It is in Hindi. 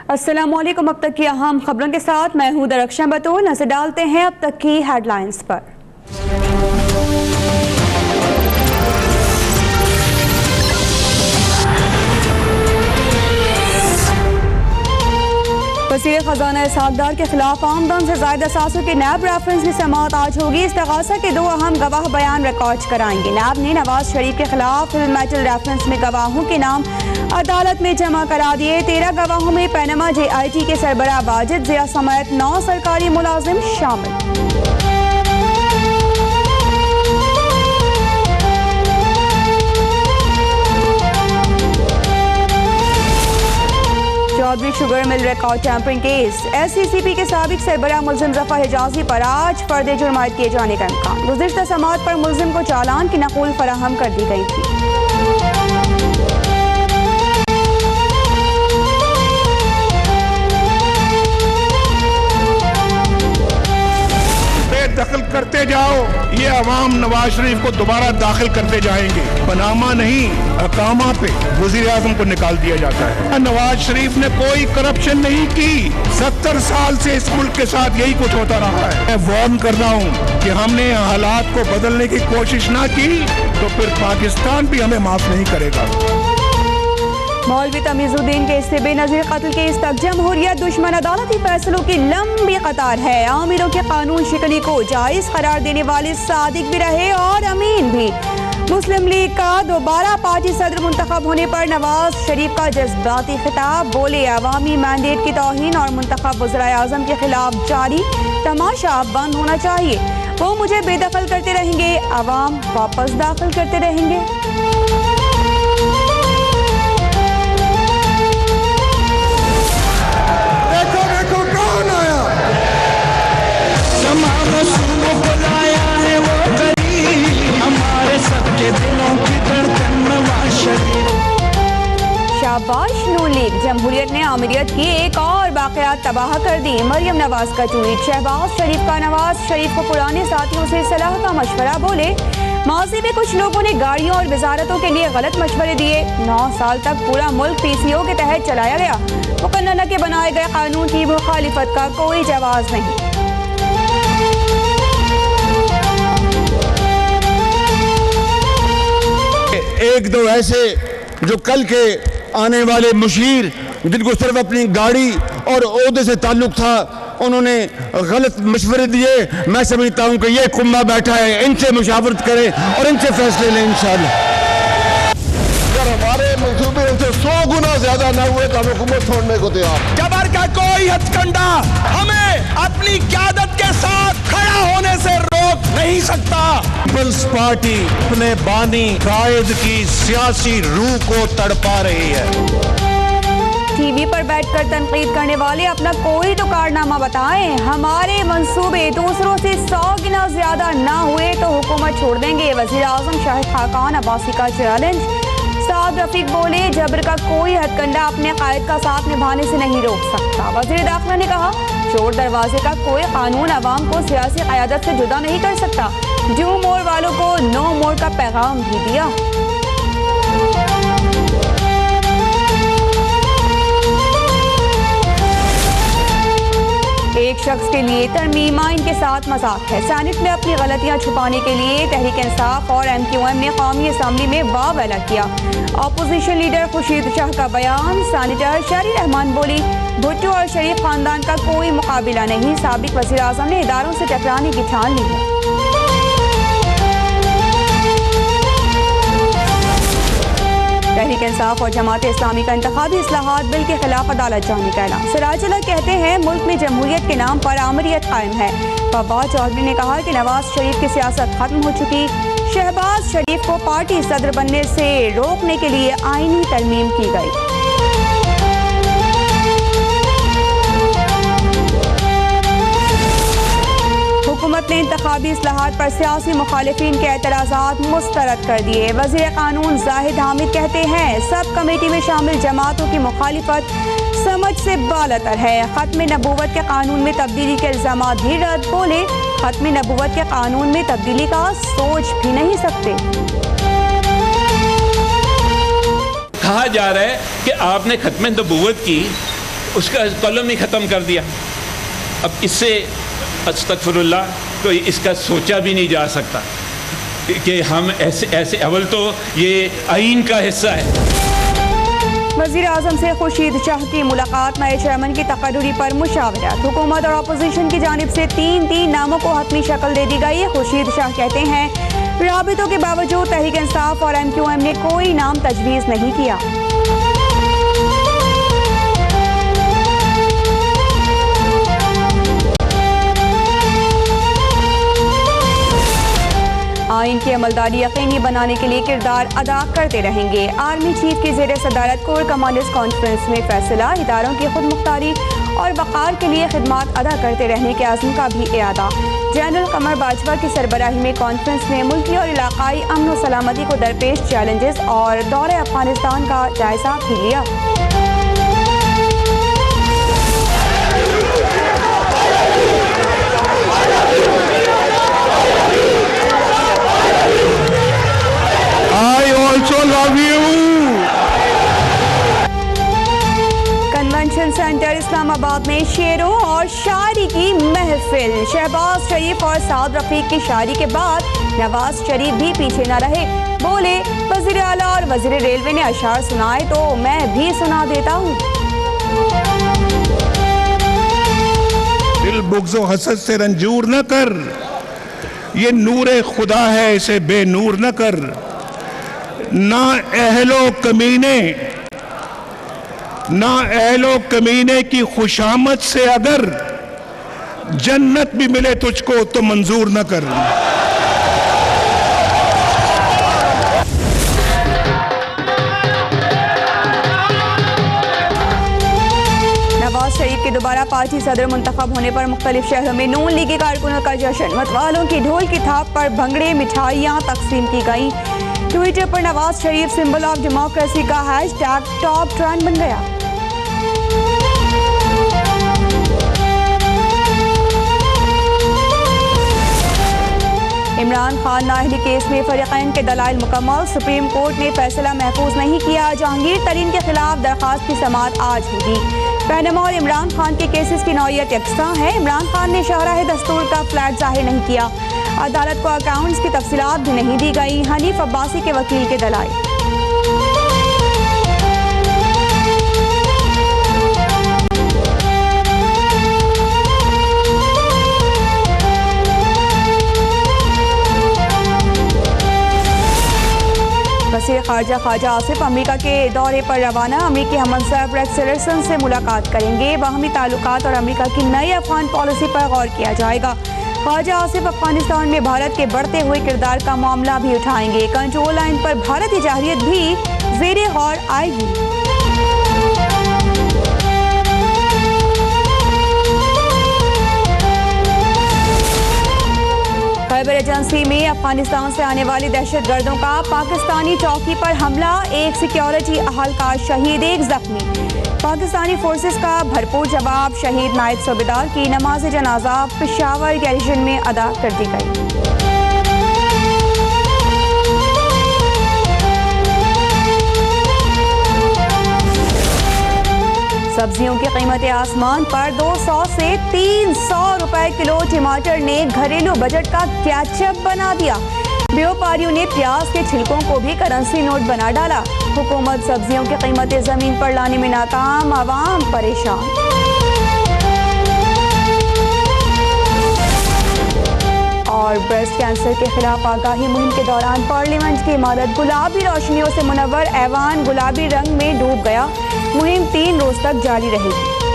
अस्सलामुअलैकुम। अब तक की अहम खबरों के साथ मैं हूं दरख्शां बतूल। नजर डालते हैं अब तक की हेडलाइंस पर। वज़ीर ख़ज़ाना इसहाक़ के खिलाफ आमदन से ज़ायद असासों के नैब रेफरेंस की समाअत आज होगी। इस्तग़ासा के 2 अहम गवाह बयान रिकॉर्ड कराएंगे। नैब ने नवाज शरीफ के खिलाफ मेटल रेफरेंस में गवाहों के नाम अदालत में जमा करा दिए। 13 गवाहों में पैनमा JIT के सरबराह वाजिद ज़िया समेत 9 सरकारी मुलाजिम शामिल। Chaudhary sugar mill record tampering case. SCCP के साबिक सरबराह मुल्जिम ज़फ़र हिजाज़ी पर आज फर्द जुर्म आयद किए जाने का इम्कान। गुज़िश्ता समाअत पर मुल्जिम को चालान की नक़ूल फराहम कर दी गई थी। दखल करते जाओ, ये अवाम नवाज शरीफ को दोबारा दाखिल करते जाएंगे। पनामा नहीं, अकामा पे वज़ीर आज़म को निकाल दिया जाता है। नवाज शरीफ ने कोई करप्शन नहीं की। 70 साल से इस मुल्क के साथ यही कुछ होता रहा है। मैं वार्न कर रहा हूँ कि हमने हालात को बदलने की कोशिश ना की तो फिर पाकिस्तान भी हमें माफ नहीं करेगा। मौलवी तमीज़ुद्दीन के इससे बेनज़ीर कत्ल केस तक जमहूरियत दुश्मन अदालती फैसलों की लंबी कतार है। आमिरों के कानून शिकनी को जायज़ करार देने वाले सादिक भी रहे और अमीन भी। मुस्लिम लीग का दोबारा पार्टी सदर मुंतखब होने पर नवाज शरीफ का जज्बाती खिताब। बोले, अवामी मैंडेट की तौहीन और मुंतखब वज़ीर आज़म के खिलाफ जारी तमाशा बंद होना चाहिए। वो मुझे बेदखल करते रहेंगे, अवाम वापस दाखिल करते रहेंगे। शाबाश नून लीग। जमहूरियत ने आमिरियत की एक और बाक़ियात तबाह कर दी। मरियम नवाज का ट्वीट। शहबाज शरीफ का नवाज शरीफ को पुराने साथियों से सलाह का मशवरा। बोले, माज़ी में कुछ लोगों ने गाड़ियों और वजारतों के लिए गलत मशवरे दिए। 9 साल तक पूरा मुल्क PCO के तहत चलाया गया। मुकन्नना के बनाए गए कानून की मुखालिफत का कोई जवाब नहीं। एक दो ऐसे जो कल के आने वाले मुशीर जिनको सिर्फ अपनी गाड़ी और ओहदे से ताल्लुक था, उन्होंने गलत मशवरे दिए। मैं समझता हूं कि ये कुम्बा बैठा है, इनसे मुशावरत करें और इनसे फैसले लें इंशाअल्लाह। अगर हमारे मंसूबे उनसे 100 गुना ज्यादा न हुए तो हम हुकूमत छोड़ने को तैयार। जबर का कोई हथकंडा हमें अपनी क़यादत के साथ खड़ा होने से रोक नहीं सकता। पीपल्स पार्टी अपने बानी कायद की सियासी रूह को तड़पा रही है। टीवी पर बैठकर तनकीद करने वाले अपना कोई तो कारनामा बताएं। हमारे मंसूबे दूसरों से 100 गुना ज्यादा ना हुए तो हुकूमत छोड़ देंगे। वज़ीर आज़म शाहिद खाकान अब्बासी का चैलेंज। साद रफीक बोले, जबर का कोई हथकंडा अपने कायद का साथ निभाने से नहीं रोक सकता। वज़ीर दाखिला ने कहा, चोर दरवाजे का कोई कानून अवाम को सियासी क़यादत से जुदा नहीं कर सकता। डू मोर वालों को नो मोर का पैगाम भी दिया। एक शख्स के लिए तरमीमा इनके साथ मजाक है। सैनेट में अपनी गलतियां छुपाने के लिए तहरीक इंसाफ और MQM ने कौमी असम्बली में वावेला किया। अपोजिशन लीडर खुर्शीद शाह का बयान। सैनेटर शरी रहमान बोली, भुट्टो और शरीफ खानदान का कोई मुकाबिला नहीं। साबिक वज़ीर आज़म ने इदारों से टकराने की ठान ली है। तहरीक इंसाफ और जमात इस्लामी का इंतखाबी इस्लाहात बिल के खिलाफ अदालत जाने का ऐलान। सिराजुल्लाह कहते हैं, मुल्क में जमहूरियत के नाम पर आमिरियत कायम है। फवाद चौधरी ने कहा कि नवाज शरीफ की सियासत खत्म हो चुकी। शहबाज शरीफ को पार्टी सदर बनने से रोकने के लिए आईनी तरमीम की गई। हुकूमत ने इंतखाबी इस्लाहात पर सियासी मुखालिफिन के एतराज़ात मुस्तरद कर दिए। वज़ीर कानून जाहिद हामिद कहते हैं, सब कमेटी में शामिल जमातों की मुखालिफत समझ से बालातर है। खत्म नबूवत के कानून में तब्दीली के इल्ज़ामात भी रद्द। बोले, खत्म नबूवत के कानून में तब्दीली का सोच भी नहीं सकते। कहा जा रहा है कि आपने खत्म नबूवत की उसका कॉलम ही ख़त्म कर दिया। अब इससे अस्तगफिरुल्लाह तो इसका सोचा भी नहीं जा सकता कि हम ऐसे अव्वल तो ये आइन का हिस्सा है। वज़ीर आज़म से खुर्शीद शाह की मुलाकात, नए चेयरमैन की तकर्रुरी पर मुशावरत। हुकूमत और अपोजिशन की जानिब से तीन नामों को हतमी शक्ल दे दी गई। खुर्शीद शाह कहते हैं राबितों के बावजूद तहरीक इंसाफ और MQM ने कोई नाम तजवीज़ नहीं किया। आइन की अमलदारी यकीनी बनाने के लिए किरदार अदा करते रहेंगे। आर्मी चीफ की ज़ेर सदारत कोर कमांडर्स कॉन्फ्रेंस में फैसला, इदारों की खुद मुख्तारी और वक़ार के लिए खिदमात अदा करते रहने के आज़म का भी इरादा। जनरल कमर बाजवा की सरबराही में कॉन्फ्रेंस में मुल्की और इलाकाई अमन व सलामती को दरपेश चैलेंजेस और दौरे अफगानिस्तान का जायजा भी लिया। I also love you. Convention centre Islamabad में शेरों और शायरी की महफिल। शहबाज शरीफ और साद रफीक की शायरी के बाद नवाज शरीफ भी पीछे न रहे। बोले, वज़ीर आला और वज़ीर रेलवे ने अशार सुनाए तो मैं भी सुना देता हूँ। दिल बुग़्ज़ व हसद से रंजूर न कर, ये नूरे खुदा है, इसे बेनूर न कर। ना अहलो कमीने की खुशामद से अगर जन्नत भी मिले तुझको तो मंजूर न कर। नवाज शरीफ के दोबारा पार्टी सदर मुंतखब होने पर मुख्तलिफ शहरों में नून लीगी कारकुनों का जश्न। मतवालों की ढोल की थाप पर भंगड़े मिठाइयाँ तकसीम की गई। ट्विटर पर Nawaz Sharif symbol of democracy का हैशटैग टॉप ट्रेंड बन गया। इमरान खान नाअहली केस में फरीकैन के दलाइल मुकम्मल, सुप्रीम कोर्ट ने फैसला महफूज नहीं किया। जहांगीर तरीन के खिलाफ दरखास्त की समाअत आज होगी। पैनमा और इमरान खान के केसेस की नौयत यकसां है। इमरान खान ने शहराह दस्तूर का फ्लैट जाहिर नहीं किया। अदालत को अकाउंट्स की तफसीलात भी नहीं दी गई। हनीफ अब्बासी के वकील के दलाइल। वज़ीर ख़ारजा आसिफ अमेरिका के दौरे पर रवाना। अमेरिकी हमसफ़र रेक्स टिलरसन से मुलाकात करेंगे। बाहमी ताल्लुकात और अमेरिका की नई अफ़गान पॉलिसी पर गौर किया जाएगा। ख़ारजा आसिफ अफ़गानिस्तान में भारत के बढ़ते हुए किरदार का मामला भी उठाएंगे। कंट्रोल लाइन पर भारत की जाहिरियत भी ज़ेरे गौर आएगी। खैबर एजेंसी में अफगानिस्तान से आने वाले दहशतगर्दों का पाकिस्तानी चौकी पर हमला, एक सिक्योरिटी अहलकार शहीद, एक जख्मी। पाकिस्तानी फोर्सेस का भरपूर जवाब, शहीद नायब सूबेदार की नमाज जनाजा पेशावर गैरिशन में अदा कर दी गई। सब्जियों की कीमतें आसमान पर, 200 से 300 रुपए किलो टमाटर ने घरेलू बजट का कैचअप बना दिया। व्यापारियों ने प्याज के छिलकों को भी करेंसी नोट बना डाला। हुकूमत सब्जियों की कीमतें जमीन पर लाने में नाकाम, आवाम परेशान। और ब्रेस्ट कैंसर के खिलाफ आगाही मुहिम के दौरान पार्लियामेंट की इमारत गुलाबी रोशनियों से मुनव्वर ऐवान गुलाबी रंग में डूब गया। मुहिम 3 रोज तक जारी रहेगी।